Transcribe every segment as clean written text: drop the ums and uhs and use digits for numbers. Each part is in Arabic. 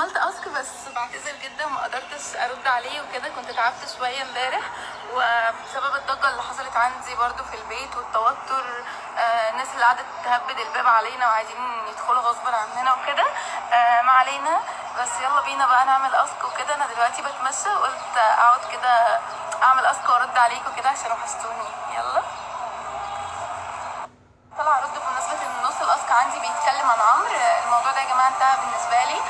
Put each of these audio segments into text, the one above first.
عملت اسك بس بعتذر جدا ما قدرتش ارد عليه وكده، كنت تعبت شويه امبارح وبسبب الضجه اللي حصلت عندي برضو في البيت والتوتر. الناس اللي قعدت تهبد الباب علينا وعايزين يدخلوا غصبا عننا وكده. ما علينا، بس يلا بينا بقى نعمل اسك وكده. انا دلوقتي بتمشى وقلت اقعد كده اعمل اسك وارد عليكم كده عشان وحشتوني. يلا طلع ارد بمناسبه ان نص الاسك عندي بيتكلم عن عمرو. الموضوع ده يا جماعه انتهى بالنسبه لي.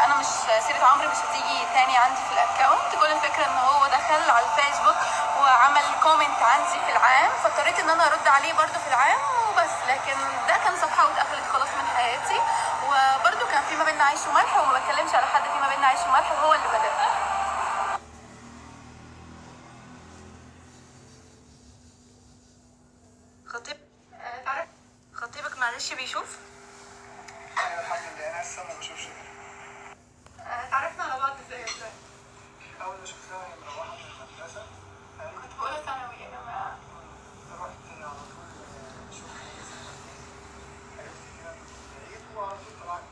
انا مش سيره عمرو مش هتيجي تاني عندي في الاكونت. كل الفكره ان هو دخل على الفيسبوك وعمل كومنت عندي في العام، فاضطريت ان انا ارد عليه برده في العام وبس. لكن ده كان صفحه واتقفلت خلاص من حياتي. وبرده كان في ما بيننا عيش وملح، وما بتكلمش على حد في ما بيننا عيش وملح، وهو اللي بدأ. خطيبك معلش بيشوف. ايوه الحمد لله، انا لسه ما بشوفش. اتعرفنا على بعض ازاي؟ اول ما شفتها وهي مروحه من المدرسه كنت في اولى ثانوي يا جماعه. رحت على طول اشوف عرفت كده من بعيد، وعلى طول طلعت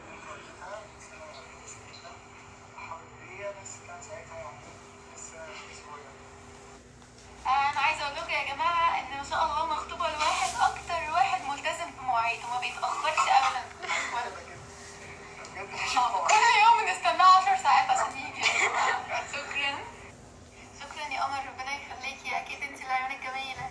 من والدتها. بس انا حابب بيا، بس كان ساعتها يعني لسه صغير. انا عايزه اقول لكم يا جماعه ان ما شاء الله مخطوبه لواحد اكتر واحد ملتزم بمواعيده وما بيتاخرش ابدا. كل يوم بنستناه 10 ساعات عشان يجي. شكرا شكرا يا قمر، ربنا يخليكي. اكيد انت العيون الجميله.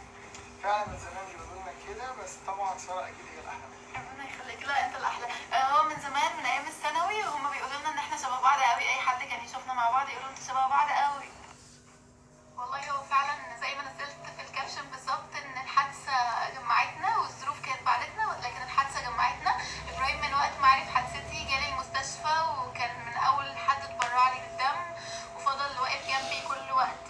فعلا من زمان بيقولوا لنا كده، بس طبعا ساره اكيد هي الاحلى. ربنا يخليك. لا انت الاحلى. هو من زمان من ايام الثانوي وهم بيقولوا لنا ان احنا شبه بعض قوي. اي حد كان يشوفنا مع بعض يقولوا انتوا شبه بعض قوي. والله هو فعلا زي ما نزلت في الكابشن بالظبط ان الحادثه جمعتنا والظروف كانت بعدتنا، لكن الحادثه جمعتنا. ابراهيم من وقت ما عرف حادثتي جالي المستشفى، وكان من اول حد اتبرع لي بالدم وفضل واقف جنبي كل وقت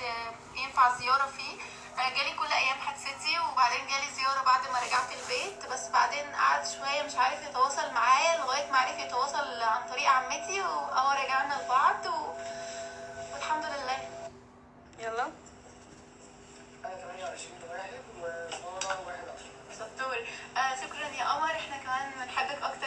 ينفع زياره فيه. جالي كل ايام حادثتي، وبعدين جالي زياره بعد ما رجعت البيت، بس بعدين قعد شويه مش عارف يتواصل معايا لغايه ما عرف يتواصل عن طريق عمتي، رجعنا لبعض والحمد لله. يلا انا 28/1 وساره 1/10. شطور. شكرا يا قمر، احنا كمان بنحبك اكتر